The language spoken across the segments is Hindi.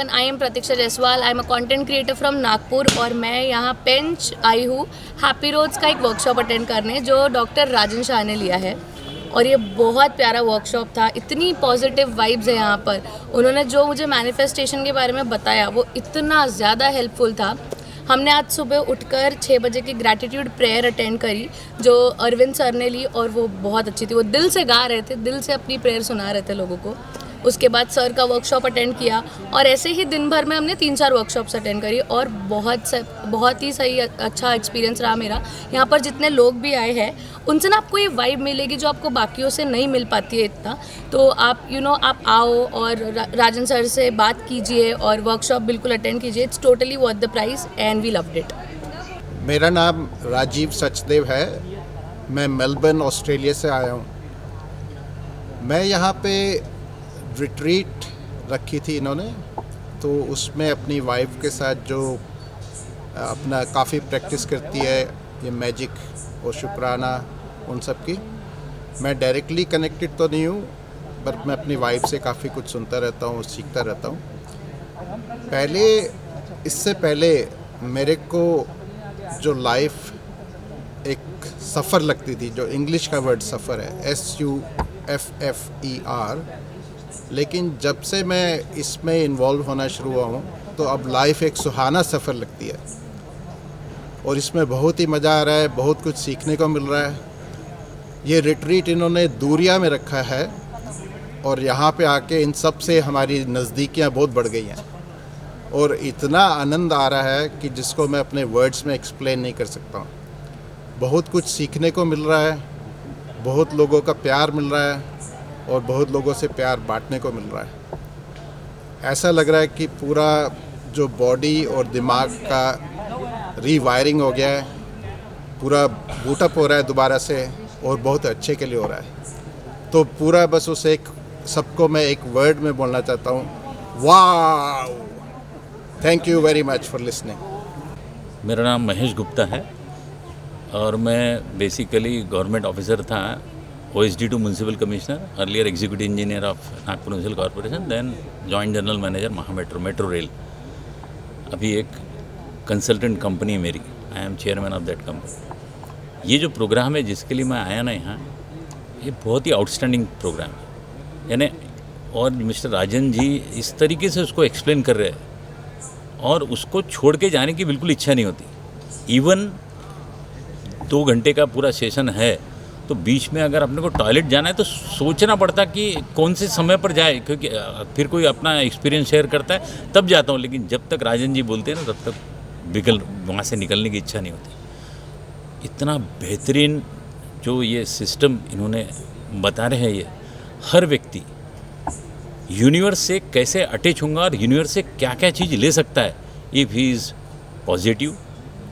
Everyone, I am Pratiksha Jaiswal. I am a content creator from Nagpur और मैं यहाँ पेंच आई हूँ हैप्पी रोड्स का एक वर्कशॉप अटेंड करने जो डॉक्टर राजन शाह ने लिया है। और ये बहुत प्यारा वर्कशॉप था, इतनी पॉजिटिव वाइब्स है यहाँ पर। उन्होंने जो मुझे मैनिफेस्टेशन के बारे में बताया वो इतना ज़्यादा हेल्पफुल था। हमने आज सुबह उठकर 6 बजे की ग्रैटिट्यूड प्रेयर अटेंड करी जो अरविंद सर ने ली और वो बहुत अच्छी थी। वो दिल से गा रहे थे, दिल से अपनी प्रेयर सुना रहे थे लोगों को। उसके बाद सर का वर्कशॉप अटेंड किया और ऐसे ही दिन भर में हमने 3-4 वर्कशॉप्स अटेंड करी और बहुत ही सही अच्छा एक्सपीरियंस रहा मेरा। यहाँ पर जितने लोग भी आए हैं उनसे ना आपको ये वाइब मिलेगी जो आपको बाकियों से नहीं मिल पाती है इतना। तो आप आप आओ और राजन सर से बात कीजिए और वर्कशॉप बिल्कुल अटेंड कीजिए। It's totally worth the price and we loved it. मेरा नाम राजीव सचदेव है, मैं मेलबर्न ऑस्ट्रेलिया से आया हूँ। मैं यहाँ पे रिट्रीट रखी थी इन्होंने, तो उसमें अपनी वाइफ के साथ जो अपना काफ़ी प्रैक्टिस करती है ये मैजिक और शुक्राना उन सब की, मैं डायरेक्टली कनेक्टेड तो नहीं हूँ पर मैं अपनी वाइफ से काफ़ी कुछ सुनता रहता हूँ, सीखता रहता हूँ। इससे पहले मेरे को जो लाइफ एक सफ़र लगती थी, जो इंग्लिश का वर्ड सफ़र है SUFFER, लेकिन जब से मैं इसमें इन्वॉल्व होना शुरू हुआ हूँ तो अब लाइफ एक सुहाना सफ़र लगती है और इसमें बहुत ही मज़ा आ रहा है, बहुत कुछ सीखने को मिल रहा है। ये रिट्रीट इन्होंने दूरिया में रखा है और यहाँ पे आके इन सब से हमारी नज़दीकियाँ बहुत बढ़ गई हैं और इतना आनंद आ रहा है कि जिसको मैं अपने वर्ड्स में एक्सप्लेन नहीं कर सकता हूँ। बहुत कुछ सीखने को मिल रहा है, बहुत लोगों का प्यार मिल रहा है और बहुत लोगों से प्यार बांटने को मिल रहा है। ऐसा लग रहा है कि पूरा जो बॉडी और दिमाग का रीवायरिंग हो गया है, पूरा बूटअप हो रहा है दोबारा से और बहुत अच्छे के लिए हो रहा है। तो पूरा बस उस एक सबको मैं एक वर्ड में बोलना चाहता हूँ, wow! Thank you very much for listening. मेरा नाम महेश गुप्ता है और मैं बेसिकली गवर्नमेंट ऑफिसर था, OSD2 municipal commissioner, earlier executive engineer of Nagpur municipal corporation, then joint general manager metro rail. अभी एक कंसल्टेंट कंपनी है मेरी, I am chairman of that company. ये जो प्रोग्राम है जिसके लिए मैं आया ना यहाँ, ये बहुत ही आउटस्टैंडिंग प्रोग्राम है। यानी और मिस्टर राजन जी इस तरीके से उसको एक्सप्लेन कर रहे हैं और उसको छोड़ के जाने की बिल्कुल इच्छा नहीं होती। इवन 2 घंटे का पूरा सेशन है तो बीच में अगर अपने को टॉयलेट जाना है तो सोचना पड़ता कि कौन से समय पर जाए, क्योंकि फिर कोई अपना एक्सपीरियंस शेयर करता है तब जाता हूँ, लेकिन जब तक राजन जी बोलते हैं ना तब तक वहाँ से निकलने की इच्छा नहीं होती। इतना बेहतरीन जो ये सिस्टम इन्होंने बता रहे हैं, ये हर व्यक्ति यूनिवर्स से कैसे अटैच होगा और यूनिवर्स से क्या क्या चीज़ ले सकता है इफ़ ही इज़ पॉजिटिव।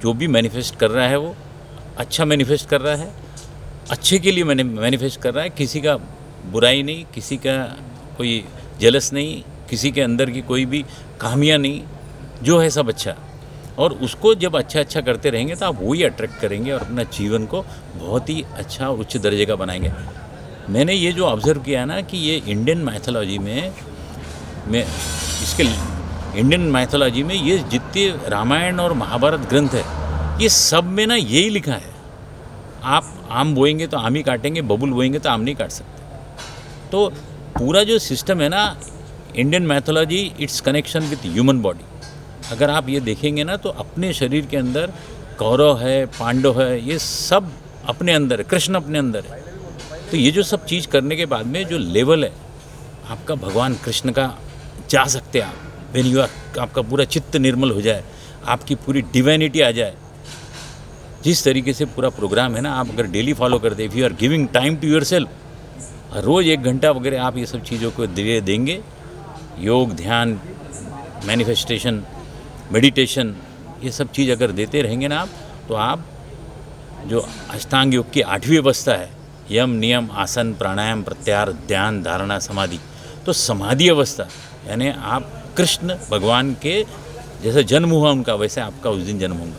जो भी मैनिफेस्ट कर रहा है वो अच्छा मैनिफेस्ट कर रहा है, अच्छे के लिए मैनिफेस्ट कर रहा है। किसी का बुराई नहीं, किसी का कोई जेलस नहीं, किसी के अंदर की कोई भी खामियां नहीं, जो है सब अच्छा। और उसको जब अच्छा करते रहेंगे तो आप वही अट्रैक्ट करेंगे और अपना जीवन को बहुत ही अच्छा उच्च दर्जे का बनाएंगे। मैंने ये जो ऑब्ज़र्व किया ना कि ये इंडियन मैथोलॉजी में ये जितने रामायण और महाभारत ग्रंथ है, ये सब में ना यही लिखा है, आप आम बोएंगे तो आम ही काटेंगे, बबूल बोएंगे तो आम नहीं काट सकते। तो पूरा जो सिस्टम है ना Indian mythology, its connection with human body. अगर आप ये देखेंगे ना तो अपने शरीर के अंदर कौरव है, पांडव है, ये सब अपने अंदर है, कृष्ण अपने अंदर है। तो ये जो सब चीज़ करने के बाद में जो लेवल है आपका भगवान कृष्ण का जा सकते हैं आप, व्हेन यू आर, आपका पूरा चित्त निर्मल हो जाए, आपकी पूरी डिवाइनिटी आ जाए। जिस तरीके से पूरा प्रोग्राम है ना, आप अगर डेली फॉलो करते, if you are giving time to yourself, रोज़ 1 घंटा वगैरह आप ये सब चीज़ों को देंगे, योग, ध्यान, मैनिफेस्टेशन, मेडिटेशन, ये सब चीज़ अगर देते रहेंगे ना आप, तो आप जो अष्टांग योग की 8वीं अवस्था है, यम, नियम, आसन, प्राणायाम, प्रत्याहार, ध्यान, धारणा, समाधि, तो समाधि अवस्था यानी आप कृष्ण भगवान के जैसे जन्म हुआ उनका, वैसे आपका उस दिन जन्म होगा।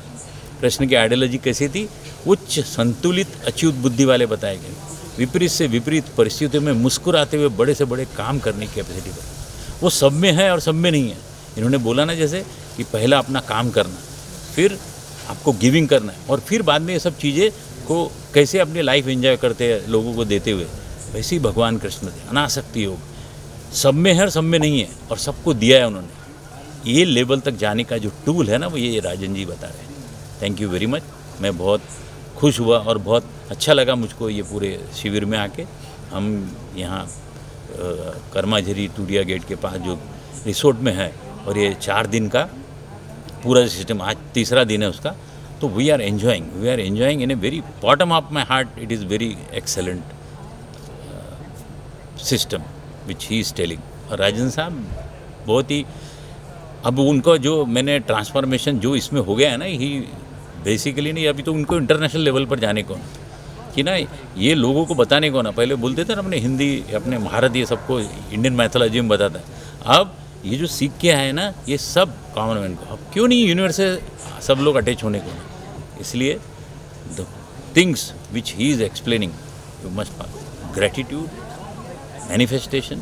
कृष्ण की आइडियोलॉजी कैसी थी? उच्च संतुलित अच्युत बुद्धि वाले बताए गए, विपरीत से विपरीत परिस्थितियों में मुस्कुराते हुए बड़े से बड़े काम करने की कैपेसिटी पर। वो सब में है और सब में नहीं है। इन्होंने बोला ना जैसे कि पहला अपना काम करना, फिर आपको गिविंग करना है, और फिर बाद में ये सब चीज़ें को कैसे अपनी लाइफ एंजॉय करते हैं लोगों को देते हुए, वैसे ही भगवान कृष्ण थे। अनासक्ति योग सब में है, सब में नहीं है, और सबको दिया है उन्होंने। ये लेवल तक जाने का जो टूल है ना, वो ये राजन जी बता रहे हैं। Thank you very much. मैं बहुत खुश हुआ और बहुत अच्छा लगा मुझको ये पूरे शिविर में आके। हम यहाँ कर्माझरी टूरिया गेट के पास जो रिसोर्ट में है, और ये 4 दिन का पूरा सिस्टम, आज तीसरा दिन है उसका, तो we are enjoying in a very bottom of my heart. It is very excellent system which he is telling. और राजन साहब बहुत ही, अब उनको जो मैंने ट्रांसफॉर्मेशन जो इसमें हो गया है ना, ही बेसिकली नहीं, अभी तो उनको इंटरनेशनल लेवल पर जाने को कि ना, ये लोगों को बताने को ना, पहले बोलते थे ना अपने हिंदी, अपने भारत, ये सबको इंडियन मैथोलॉजी में बताता है। अब ये जो सीख के आए ना, ये सब कॉमन मैन को, अब क्यों नहीं यूनिवर्स से सब लोग अटैच होने को ना। इसलिए the things which he is explaining, you must gratitude, manifestation,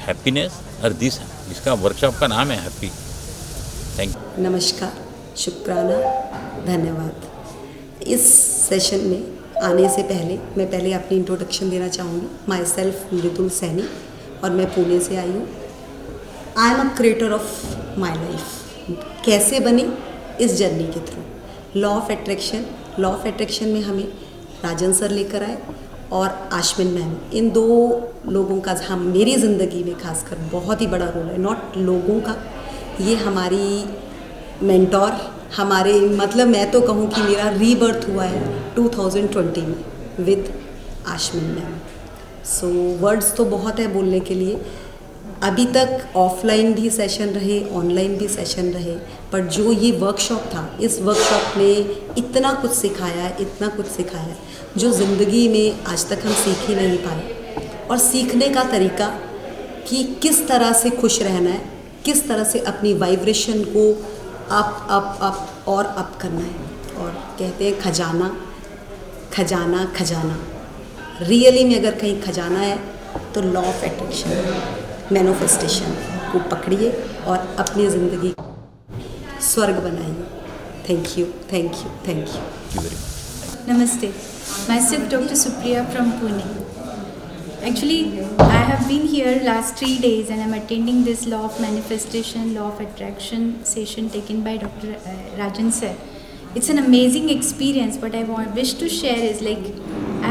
happiness, और दिस, इसका वर्कशॉप का नाम है हैप्पी। Thank you. नमस्कार, शुक्राना, धन्यवाद। इस सेशन में आने से पहले मैं पहले अपनी इंट्रोडक्शन देना चाहूँगी। माई सेल्फ मृदुल सैनी, और मैं पुणे से आई हूँ। I am a creator of my life. कैसे बनी? इस जर्नी के थ्रू। लॉ ऑफ अट्रैक्शन में हमें राजन सर लेकर आए और आश्विन मैम। इन 2 लोगों का हम मेरी ज़िंदगी में खासकर बहुत ही बड़ा रोल है। नॉट लोगों का, ये हमारी मेंटोर, हमारे, मतलब मैं तो कहूँ कि मेरा रीबर्थ हुआ है 2020 में with Ashwin ma'am. So words तो बहुत है बोलने के लिए। अभी तक ऑफलाइन भी सेशन रहे, ऑनलाइन भी सेशन रहे, पर जो ये वर्कशॉप था, इस वर्कशॉप ने इतना कुछ सिखाया है जो ज़िंदगी में आज तक हम सीख ही नहीं पाए। और सीखने का तरीका कि किस तरह से खुश रहना है, किस तरह से अपनी वाइब्रेशन को अप और अप करना है। और कहते हैं खजाना रियली में अगर कहीं खजाना है तो लॉ ऑफ अट्रैक्शन, मैनिफेस्टेशन को पकड़िए और अपनी ज़िंदगी स्वर्ग बनाइए। Thank you. Namaste. Myself Dr. Supriya from Pune. Actually, I have been here last 3 days and I'm attending this law of manifestation, law of attraction session taken by Dr. Rajan sir. It's an amazing experience. What I wish to share is, like,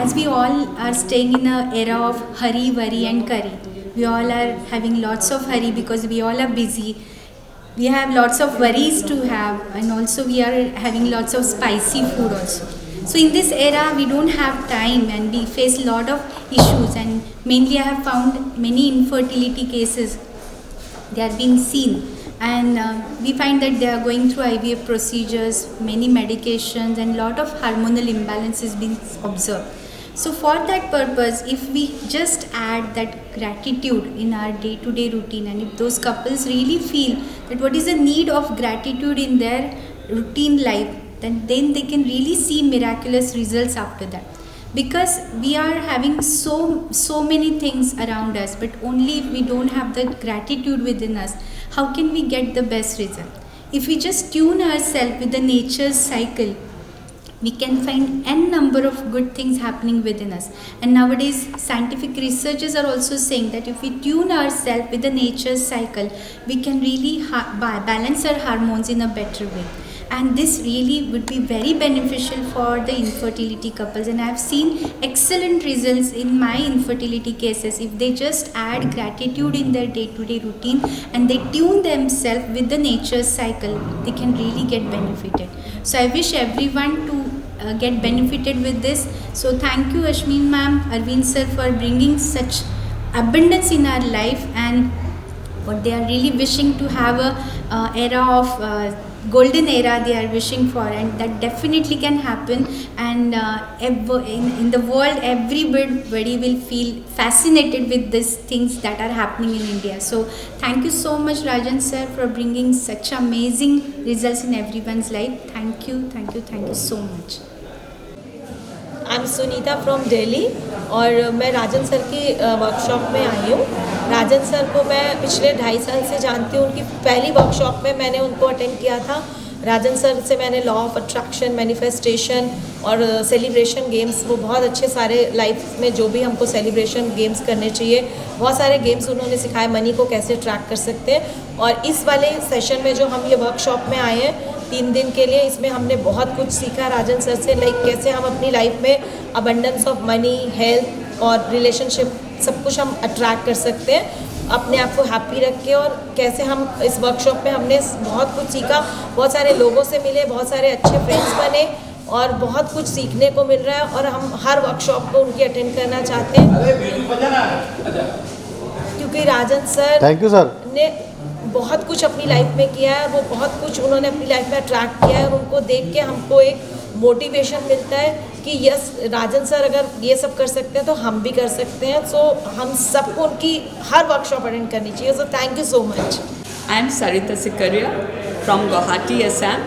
as we all are staying in an era of hurry, worry and curry. We all are having lots of hurry because we all are busy. We have lots of worries to have, and also we are having lots of spicy food also. So in this era we don't have time and we face a lot of issues, and mainly I have found many infertility cases, they are being seen, and we find that they are going through IVF procedures, many medications, and lot of hormonal imbalances being observed. So for that purpose, if we just add that gratitude in our day-to-day routine, and if those couples really feel that what is the need of gratitude in their routine life, then they can really see miraculous results after that. Because we are having so many things around us, but only if we don't have the gratitude within us, how can we get the best result? If we just tune ourselves with the nature's cycle, we can find n number of good things happening within us. And nowadays scientific researchers are also saying that if we tune ourselves with the nature's cycle, we can really balance our hormones in a better way. And this really would be very beneficial for the infertility couples, and I have seen excellent results in my infertility cases. If they just add gratitude in their day-to-day routine and they tune themselves with the nature's cycle, they can really get benefited. So I wish everyone to get benefited with this. So thank you Ashmin ma'am, Arvind sir, for bringing such abundance in our life, and what they are really wishing to have a era of golden era they are wishing for, and that definitely can happen. And in the world everybody will feel fascinated with these things that are happening in India. So thank you so much Rajan sir for bringing such amazing results in everyone's life. Thank you so much. I am Sunita from Delhi और मैं राजन सर की वर्कशॉप में आई हूँ। राजन सर को मैं पिछले 2.5 साल से जानती हूँ। उनकी पहली वर्कशॉप में मैंने उनको अटेंड किया था। राजन सर से मैंने लॉ ऑफ अट्रैक्शन, मैनिफेस्टेशन और सेलिब्रेशन गेम्स, वो बहुत अच्छे सारे लाइफ में जो भी हमको सेलिब्रेशन गेम्स करने चाहिए, बहुत सारे गेम्स उन्होंने सिखाए, मनी को कैसे ट्रैक कर सकते हैं। और इस वाले सेशन में जो हम ये वर्कशॉप में आए हैं 3 दिन के लिए, इसमें हमने बहुत कुछ सीखा राजन सर से, लाइक कैसे हम अपनी लाइफ में अबंडेंस ऑफ मनी, हेल्थ और रिलेशनशिप सब कुछ हम अट्रैक्ट कर सकते हैं अपने आप को हैप्पी रख के। और कैसे हम इस वर्कशॉप में हमने बहुत कुछ सीखा, बहुत सारे लोगों से मिले, बहुत सारे अच्छे फ्रेंड्स बने और बहुत कुछ सीखने को मिल रहा है। और हम हर वर्कशॉप को उनकी अटेंड करना चाहते हैं क्योंकि राजन सर थैंक यू सर ने बहुत कुछ अपनी लाइफ में किया है। वो बहुत कुछ उन्होंने अपनी लाइफ में अट्रैक्ट किया है और उनको देख के हमको एक मोटिवेशन मिलता है कि यस, राजन सर अगर ये सब कर सकते हैं तो हम भी कर सकते हैं। सो हम सबको उनकी हर वर्कशॉप अटेंड करनी चाहिए। So thank you so much. I am Sarita Sikaria from Guwahati, Assam.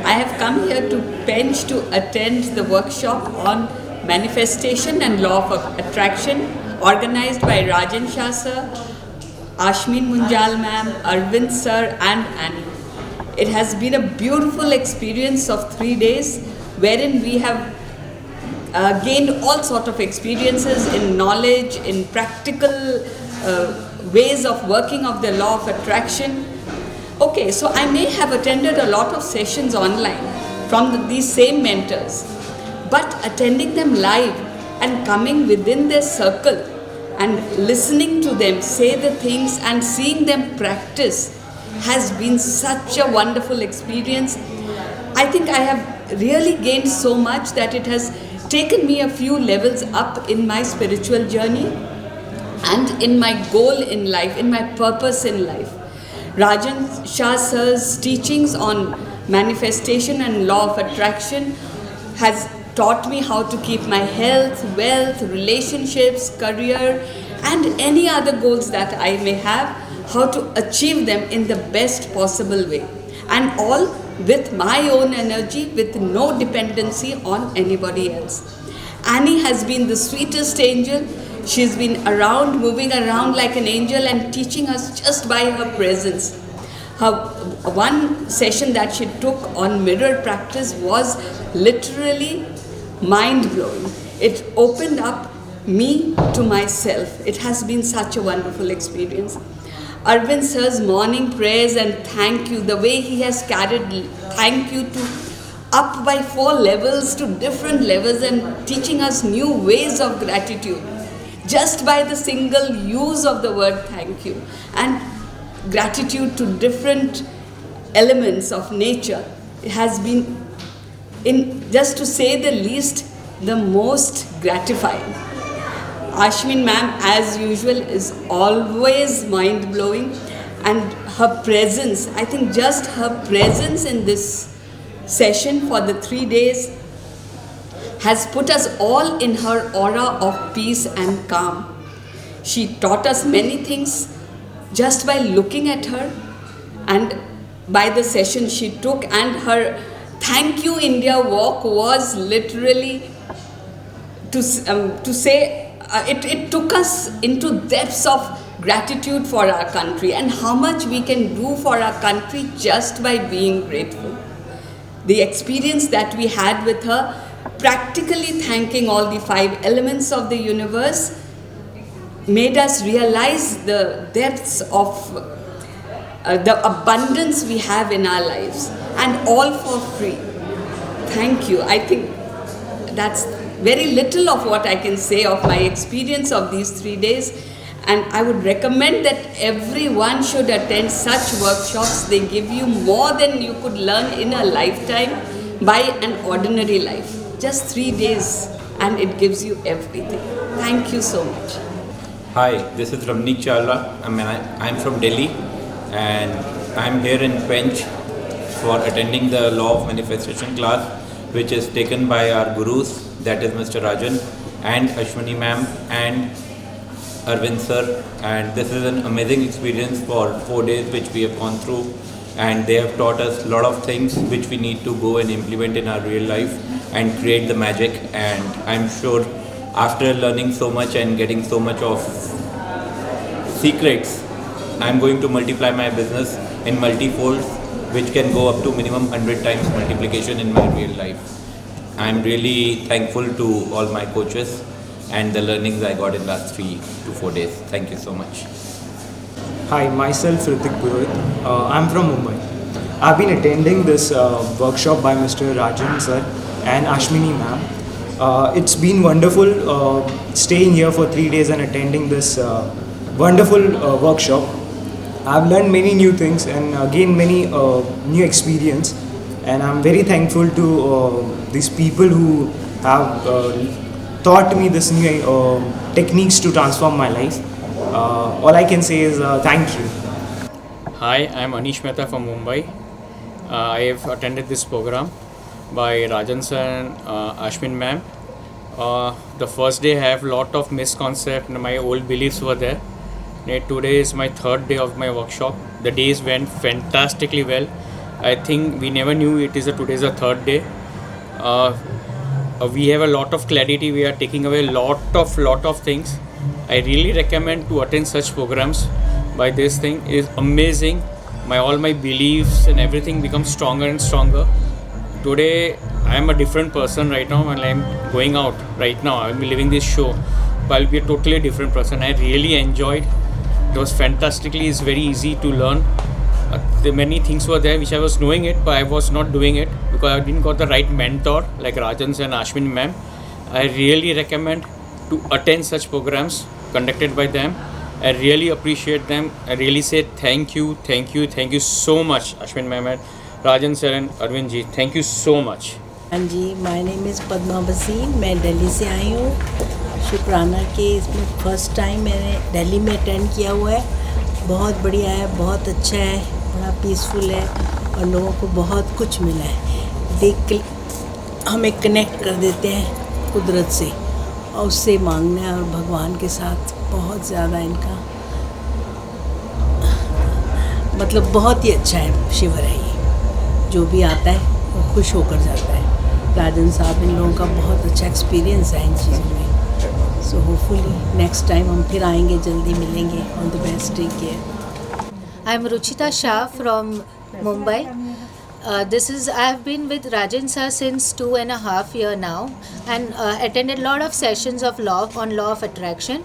I have come here to Pench to attend the workshop on manifestation and law of attraction organized by Rajan Shah sir, Ashmin Munjal ma'am, Arvind sir and Annie. It has been a beautiful experience of 3 days wherein we have gained all sort of experiences in knowledge, in practical ways of working of the law of attraction. Okay, so I may have attended a lot of sessions online from these same mentors, but attending them live and coming within their circle and listening to them say the things and seeing them practice has been such a wonderful experience. I think I have really gained so much that it has taken me a few levels up in my spiritual journey and in my goal in life, in my purpose in life. Rajan Shah sir's teachings on manifestation and law of attraction has taught me how to keep my health, wealth, relationships, career and any other goals that I may have, how to achieve them in the best possible way, and all with my own energy, with no dependency on anybody else. Annie has been the sweetest angel. She's been around, moving around like an angel and teaching us just by her presence. Her one session that she took on mirror practice was literally mind-blowing. It opened up me to myself. It has been such a wonderful experience. Arvind sir's morning prayers and thank you, the way he has carried thank you to up by 4 levels to different levels and teaching us new ways of gratitude just by the single use of the word thank you, and gratitude to different elements of nature. It has been, in just to say the least, the most gratifying. Ashmin ma'am, as usual, is always mind-blowing, and her presence, I think just her presence in this session for the 3 days has put us all in her aura of peace and calm. She taught us many things just by looking at her and by the session she took, and her Thank You India walk was literally to say it took us into depths of gratitude for our country and how much we can do for our country just by being grateful. The experience that we had with her, practically thanking all the 5 elements of the universe, made us realize the depths of the abundance we have in our lives, and all for free. Thank you. I think that's very little of what I can say of my experience of these 3 days, and I would recommend that everyone should attend such workshops. They give you more than you could learn in a lifetime by an ordinary life. Just 3 days and it gives you everything. Thank you so much. Hi, this is Ramneek Chawla. I'm from Delhi and I'm here in Pench for attending the Law of Manifestation class, which is taken by our gurus, that is Mr. Rajan and Ashwini ma'am and Arvind sir, and this is an amazing experience for 4 days which we have gone through, and they have taught us a lot of things which we need to go and implement in our real life, and create the magic. And I'm sure after learning so much and getting so much of secrets, I'm going to multiply my business in multi-folds, which can go up to minimum 100 times multiplication in my real life. I'm really thankful to all my coaches and the learnings I got in last 3 to 4 days. Thank you so much. Hi, myself Ritik Purohit. I'm from Mumbai. I've been attending this workshop by Mr. Rajan sir and Ashmini ma'am. It's been wonderful staying here for 3 days and attending this wonderful workshop. I've learned many new things and gained many new experience, and I'm very thankful to these people who have taught me this new techniques to transform my life. All I can say is thank you. Hi, I'm Anish Mehta from Mumbai. I have attended this program by Rajan sir and Ashmin ma'am. The first day I have lot of misconceptions and my old beliefs were there. Today is my third day of my workshop. The days went fantastically well. I think we never knew today is the third day. We have a lot of clarity. We are taking away lot of things. I really recommend to attend such programs. By this thing is amazing. All my beliefs and everything becomes stronger and stronger. Today I am a different person right now, and I am going out right now. I will be living this show, but I will be a totally different person. I really enjoyed. It was fantastically. It's very easy to learn. Many things were there which I was knowing it, but I was not doing it because I didn't got the right mentor like Rajan and Ashwin ma'am. I really recommend to attend such programs conducted by them. I really appreciate them. I really say thank you so much, Ashwin ma'am and Rajan sir and Arvind ji. Thank you so much. हाँ जी, माय नेम इज़ पद्मा बसीन. मैं दिल्ली से आई हूँ. शुक्राना के इसमें फर्स्ट टाइम मैंने दिल्ली में अटेंड किया हुआ है. बहुत बढ़िया है, बहुत अच्छा है, बड़ा पीसफुल है और लोगों को बहुत कुछ मिला है. देख के हमें कनेक्ट कर देते हैं कुदरत से और उससे मांगना है और भगवान के साथ बहुत ज़्यादा इनका मतलब बहुत ही अच्छा है. शिविर है ये, जो भी आता है वो खुश होकर जाता है. राजन साहब इन लोगों का बहुत अच्छा एक्सपीरियंस है इन चीज़ों में. सो होपफुली नेक्स्ट टाइम हम फिर आएंगे, जल्दी मिलेंगे. On the best, take care. I am Ruchita Shah from Mumbai. I have been with Rajan sir since 2.5 years now, and attended a lot of sessions of law of attraction.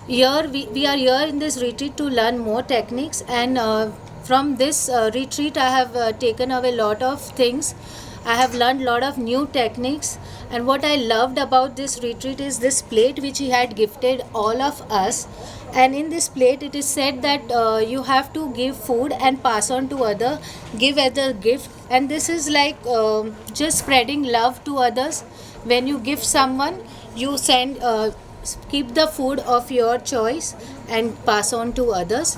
Here we are here in this retreat to learn more techniques, and from this retreat I have taken away a lot of things. I have learned a lot of new techniques, and what I loved about this retreat is this plate which he had gifted all of us. And in this plate it is said that you have to give food and pass on to give as a gift, and this is like just spreading love to others. When you give someone, you send keep the food of your choice and pass on to others.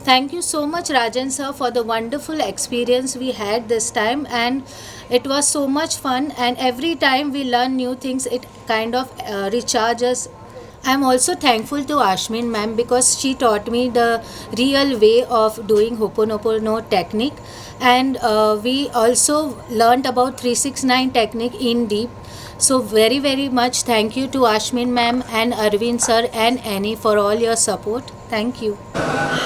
Thank you so much, Rajan sir, for the wonderful experience we had this time, and it was so much fun, and every time we learn new things, it kind of recharges. I am also thankful to Ashmin ma'am because she taught me the real way of doing Ho'oponopono technique, and we also learnt about 369 technique in deep. So very much thank you to Ashmin ma'am and Arvind sir and Annie for all your support. Thank you.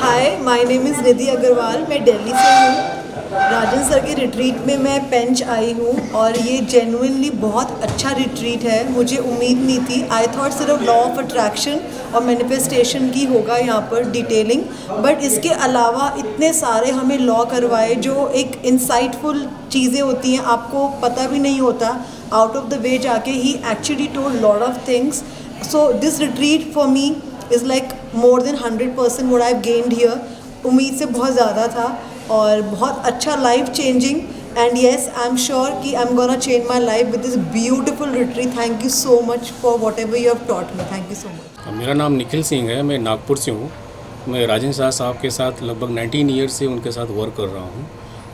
Hi, my name is Nidhi Agarwal. मैं दिल्ली से हूँ. राजन सर के रिट्रीट में मैं पेंच आई हूँ और ये जेन्युइनली बहुत अच्छा रिट्रीट है. मुझे उम्मीद नहीं थी. आई थॉट सिर्फ लॉ ऑफ अट्रैक्शन और मैनिफेस्टेशन की होगा यहाँ पर डिटेलिंग, बट इसके अलावा इतने सारे हमें लॉ करवाए जो एक इंसाइटफुल चीज़ें होती हैं, आपको पता भी नहीं होता. आउट ऑफ द वे जाके ही actually told lot of things. So this retreat for me is like more than 100% what I have gained here. उम्मीद से बहुत ज़्यादा था और बहुत अच्छा, life changing. And yes, I am sure कि I am gonna change my life with this beautiful retreat. Thank you so much for whatever you have taught me. Thank you so much. मेरा नाम निखिल सिंह है. मैं नागपुर से हूँ. मैं राजन शाह साहब के साथ लगभग 19 ईयर्स से उनके साथ वर्क कर रहा हूँ.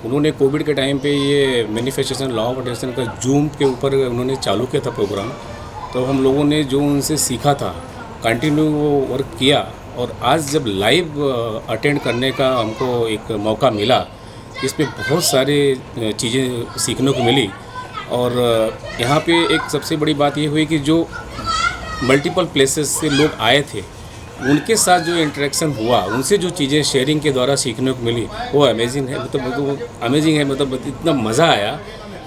उन्होंने कोविड के टाइम पे ये मैनिफेस्टेशन लॉ ऑफ अट्रैक्शन का जूम के ऊपर उन्होंने चालू किया था प्रोग्राम. तो हम लोगों ने जो उनसे सीखा था कंटिन्यू वो वर्क किया, और आज जब लाइव अटेंड करने का हमको एक मौका मिला, इसमें बहुत सारे चीज़ें सीखने को मिली. और यहाँ पे एक सबसे बड़ी बात ये हुई कि जो मल्टीपल प्लेसेस से लोग आए थे उनके साथ जो इंटरेक्शन हुआ, उनसे जो चीज़ें शेयरिंग के द्वारा सीखने को मिली वो अमेजिंग है। मतलब अमेजिंग है, मतलब इतना मज़ा आया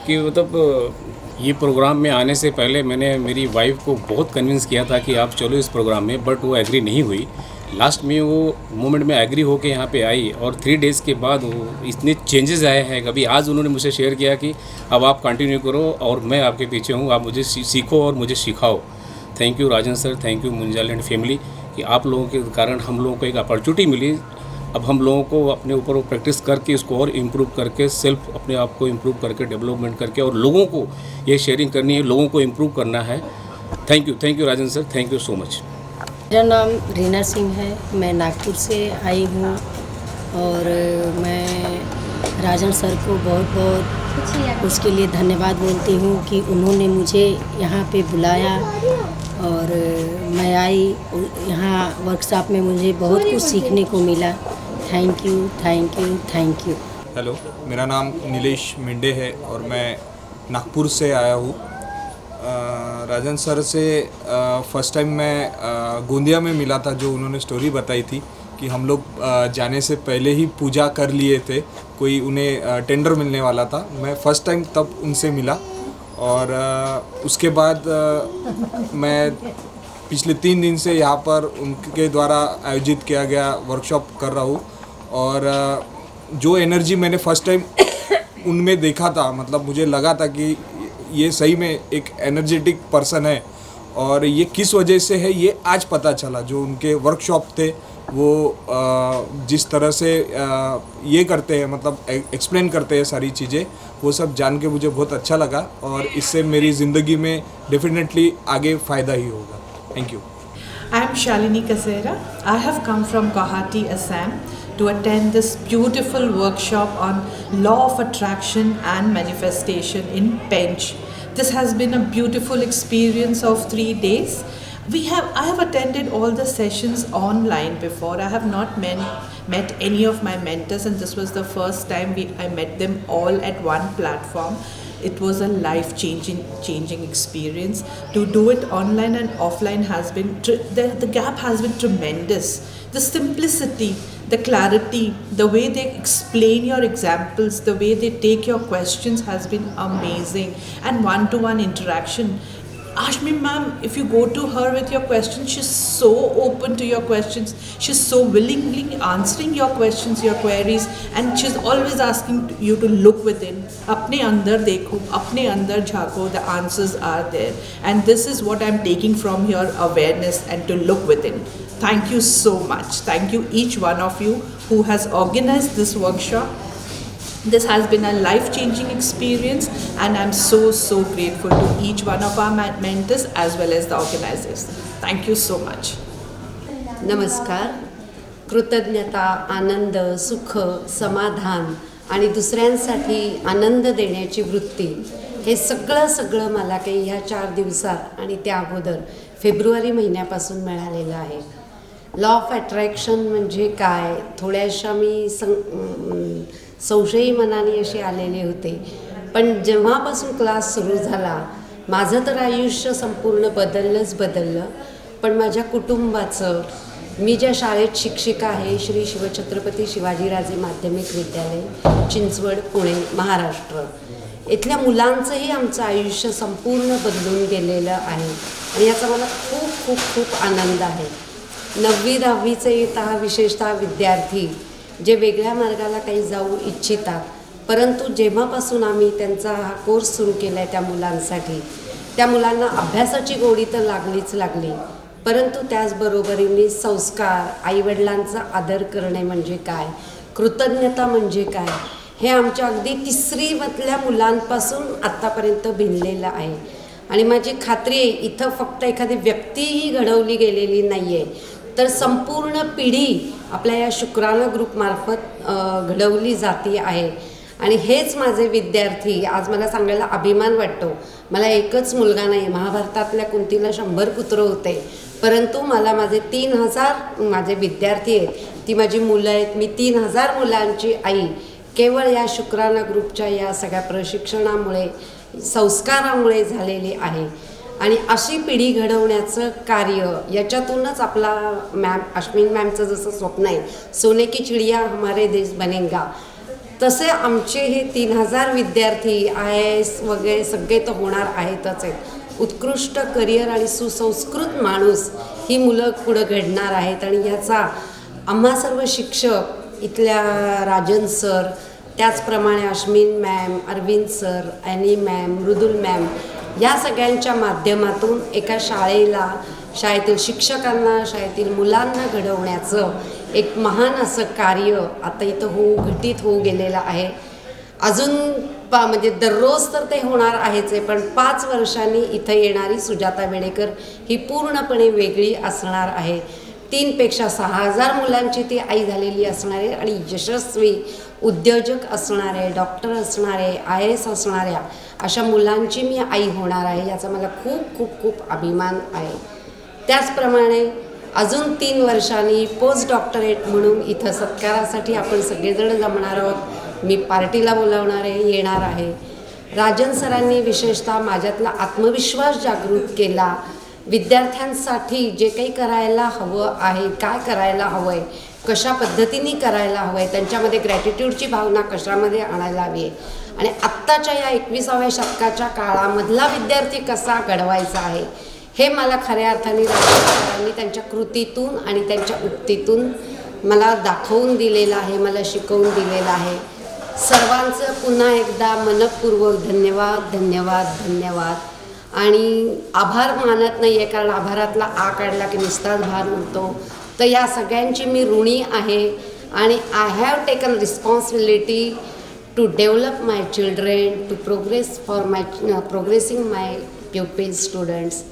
कि मतलब ये प्रोग्राम में आने से पहले मैंने मेरी वाइफ को बहुत कन्विंस किया था कि आप चलो इस प्रोग्राम में, बट वो एग्री नहीं हुई। लास्ट में वो मोमेंट में एग्री होके यहाँ पे आई और 3 डेज़ के बाद वो इतने चेंजेस आए हैं। कभी आज उन्होंने मुझे शेयर किया कि अब आप कंटिन्यू करो और मैं आपके पीछे हूँ, आप मुझे सीखो और मुझे सिखाओ। Thank you Rajan sir, thank you Munjal and family कि आप लोगों के कारण हम लोगों को एक अपॉर्चुनिटी मिली। अब हम लोगों को अपने ऊपर प्रैक्टिस करके इसको और इम्प्रूव करके सेल्फ अपने आप को इम्प्रूव करके डेवलपमेंट करके और लोगों को ये शेयरिंग करनी है, लोगों को इम्प्रूव करना है। Thank you Rajan sir, thank you so much. मेरा नाम रीना सिंह है, मैं नागपुर से आई हूँ और मैं राजन सर को बहुत बहुत उसके लिए धन्यवाद बोलती हूँ कि उन्होंने मुझे यहाँ पे बुलाया और मैं आई। यहाँ वर्कशॉप में मुझे बहुत कुछ सीखने को मिला। Thank you thank you thank you. Hello, मेरा नाम नीलेश मिंडे है और मैं नागपुर से आया हूँ। राजन सर से फर्स्ट टाइम मैं गोंदिया में मिला था, जो उन्होंने स्टोरी बताई थी कि हम लोग जाने से पहले ही पूजा कर लिए थे, कोई उन्हें टेंडर मिलने वाला था। मैं फ़र्स्ट टाइम तब उनसे मिला और उसके बाद मैं पिछले 3 दिन से यहाँ पर उनके द्वारा आयोजित किया गया वर्कशॉप कर रहा हूँ और जो एनर्जी मैंने फ़र्स्ट टाइम उनमें देखा था, मतलब मुझे लगा था कि ये सही में एक एनर्जेटिक पर्सन है और ये किस वजह से है ये आज पता चला। जो उनके वर्कशॉप थे वो जिस तरह से ये करते हैं, मतलब एक्सप्लेन करते हैं सारी चीज़ें, वो सब जान के मुझे बहुत अच्छा लगा और इससे मेरी ज़िंदगी में डेफिनेटली आगे फ़ायदा ही होगा। Thank you. I am Shalini Kasera. I have come from Guwahati, Assam to attend this beautiful workshop on law of attraction and manifestation in Pench. This has been a beautiful experience of 3 days. I have attended all the sessions online before. I have not met any of my mentors, and this was the first time I met them all at one platform. It was a life-changing experience. To do it online and offline has been, the gap has been tremendous. The simplicity, the clarity, the way they explain your examples, the way they take your questions has been amazing. And one-to-one interaction. Ashmi ma'am, if you go to her with your questions, she's so open to your questions. She's so willingly answering your questions, your queries, and she's always asking you to look within. Apne andar dekho, apne andar jhaako, the answers are there. And this is what I'm taking from your awareness and to look within. Thank you so much. Thank you each one of you who has organized this workshop. This has been a life-changing experience and I'm so grateful to each one of our mentors as well as the organizers. Thank you so much. नमस्कार. कृतज्ञता, आनंद, सुख, समाधान आणि दुसऱ्यांसाठी आनंद देण्याची वृत्ती, हे सगळं मला काही ह्या 4 दिवसात आणि त्या अगोदर फेब्रुवारी महिन्यापासून मिळालेलं आहे. लॉ ऑफ अट्रॅक्शन म्हणजे काय, थोड्याशा मी संशयी मनाने असे आलेले होते, पण जेव्हापासून क्लास सुरू झाला माझं तर आयुष्य संपूर्ण बदललं. पण माझ्या कुटुंबाचं, मी ज्या शाळेत शिक्षिका आहे, श्री शिवछत्रपती शिवाजीराजे माध्यमिक विद्यालय, चिंचवड, पुणे, महाराष्ट्र, इथल्या मुलांचंही आमचं आयुष्य संपूर्ण बदलून गेलेलं आहे आणि याचा मला खूप आनंद आहे. 9वी 10वीचे विशेषतः विद्यार्थी जे वेगळ्या मार्गाला काही जाऊ इच्छितात, परंतु जेव्हापासून आम्ही त्यांचा हा कोर्स सुरू केला आहे त्या मुलांसाठी, त्या मुलांना अभ्यासाची गोडी तर लागली, परंतु त्याचबरोबरीने संस्कार, आईवडिलांचा आदर करणे म्हणजे काय, कृतज्ञता म्हणजे काय, हे आमच्या अगदी 3री मधल्या मुलांपासून आत्तापर्यंत भिनलेलं आहे. आणि माझी खात्री आहे इथं फक्त एखादी व्यक्तीही घडवली गेलेली नाही आहे, तर संपूर्ण पिढी आपल्या या शुक्राणू ग्रुपमार्फत घडवली जाती आहे. आणि हेच माझे विद्यार्थी, आज मला सांगायला अभिमान वाटतो, मला एकच मुलगा नाही, महाभारतातल्या कुंतीला 100 पुत्र होते, परंतु मला माझे 3000 माझे विद्यार्थी आहेत, ती माझी मुलं आहेत. मी 3000 मुलांची आई केवळ या शुक्राणा ग्रुपच्या या सगळ्या प्रशिक्षणामुळे, संस्कारामुळे झालेली आहे. आणि अशी पिढी घडवण्याचं कार्य याच्यातूनच आपला अश्विनी मॅमचं जसं स्वप्न आहे, सोने की चिडिया हमारे देश बनेगा, तसे आमचे हे 3000 विद्यार्थी IAS वगैरे सगळे तर होणार आहेतच आहेत. उत्कृष्ट करिअर आणि सुसंस्कृत माणूस ही मुलं पुढं घडणार आहेत. आणि याचा आम्हा सर्व शिक्षक, इथल्या राजन सर, त्याचप्रमाणे Ashwin ma'am, Arvind sir, Annie ma'am, Mridul ma'am, या सगळ्यांच्या माध्यमातून एका शाळेला, शाळेतील शिक्षकांना, शाळेतील मुलांना घडवण्याचं एक महान असं कार्य आता इथं घटित होऊ गेलेलं आहे. अजून म्हणजे दररोज तर ते होणार आहेच आहे, पण 5 वर्षांनी इथं येणारी सुजाता बेडेकर ही पूर्णपणे वेगळी असणार आहे. 3पेक्षा 6000 मुलांची ती आई झालेली असणार आहे आणि यशस्वी उद्योजक असणारे, डॉक्टर असणारे, IAS असणाऱ्या अशा मुलांची मी आई होणार आहे. याचा मला खूप खूप खूप अभिमान आहे. त्याचप्रमाणे अजून 3 वर्षांनी पोस्ट डॉक्टरेट म्हणून इथं सत्कारासाठी आपण सगळेजण जमणार आहोत. मी पार्टीला बोलावणार आहे, येणार आहे. राजन सरांनी विशेषतः माझ्यातला आत्मविश्वास जागृत केला. विद्यार्थ्यांसाठी जे काही करायला हवं आहे, काय करायला हवं आहे, कशा पद्धतीने करायला हवं आहे, त्यांच्यामध्ये ग्रॅटिट्यूडची भावना कशामध्ये आणायला हवी आहे आणि आत्ताच्या या 21व्या शतकाच्या काळामधला विद्यार्थी कसा घडवायचा आहे, हे मला खऱ्या अर्थाने राजन त्यांच्या कृतीतून आणि त्यांच्या उक्तीतून मला दाखवून दिलेलं आहे, मला शिकवून दिलेलं आहे. सर्वांचं पुन्हा एकदा मनपूर्वक धन्यवाद धन्यवाद धन्यवाद. आणि आभार मानत नाही आहे, कारण आभारातला आ काढला की नुसताच भार उरतो. तर या सगळ्यांची मी ऋणी आहे आणि I have taken responsibility to develop my children, to progressing my pupils, students.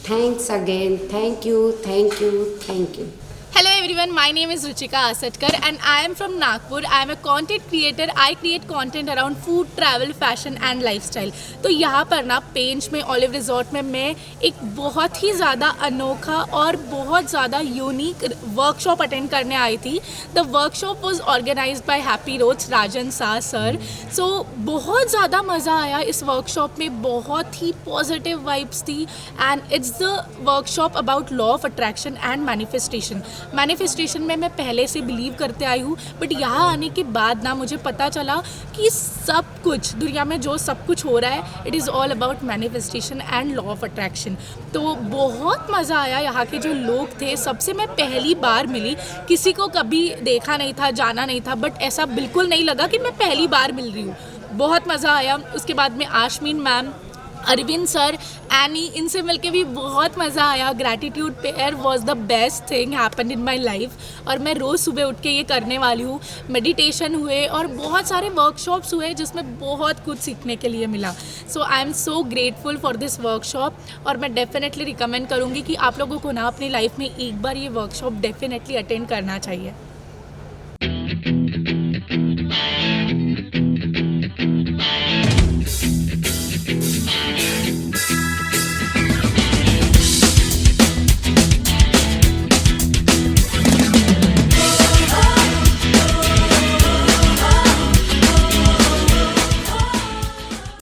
Thanks again. Thank you, thank you, thank you. Hello everyone, my name is Ruchika Asatkar and I am from Nagpur. I am a content creator. I create content around food, travel, fashion and lifestyle. तो यहाँ पर ना पेंच में, ऑलिव रिजॉर्ट में मैं एक बहुत ही ज़्यादा अनोखा और बहुत ज़्यादा यूनिक वर्कशॉप अटेंड करने आई थी. The workshop was organised by Happy Roads Rajan Shah sir. So बहुत ज़्यादा मज़ा आया इस वर्कशॉप में. बहुत ही पॉजिटिव वाइब्स थी and it's the workshop about law of attraction and manifestation. Manifestation में मैं पहले से बिलीव करते आई हूँ, बट यहाँ आने के बाद ना मुझे पता चला कि सब कुछ दुनिया में जो सब कुछ हो रहा है, it is all about manifestation and law of attraction. तो बहुत मज़ा आया. यहाँ के जो लोग थे, सबसे मैं पहली बार मिली. किसी को कभी देखा नहीं था, जाना नहीं था, बट ऐसा बिल्कुल नहीं लगा कि मैं पहली बार मिल रही हूँ. बहुत मज़ा आया. उसके बाद में आश्मीन मैम, अरविंद सर, एनी, इनसे मिलके भी बहुत मज़ा आया. Gratitude pair was the best thing happen in my life और मैं रोज़ सुबह उठ के ये करने वाली हूँ. मेडिटेशन हुए और बहुत सारे वर्कशॉप्स हुए जिसमें बहुत कुछ सीखने के लिए मिला. So I am so grateful for this workshop और मैं डेफिनेटली रिकमेंड करूँगी कि आप लोगों को ना अपनी लाइफ में एक बार ये वर्कशॉप डेफिनेटली अटेंड करना चाहिए.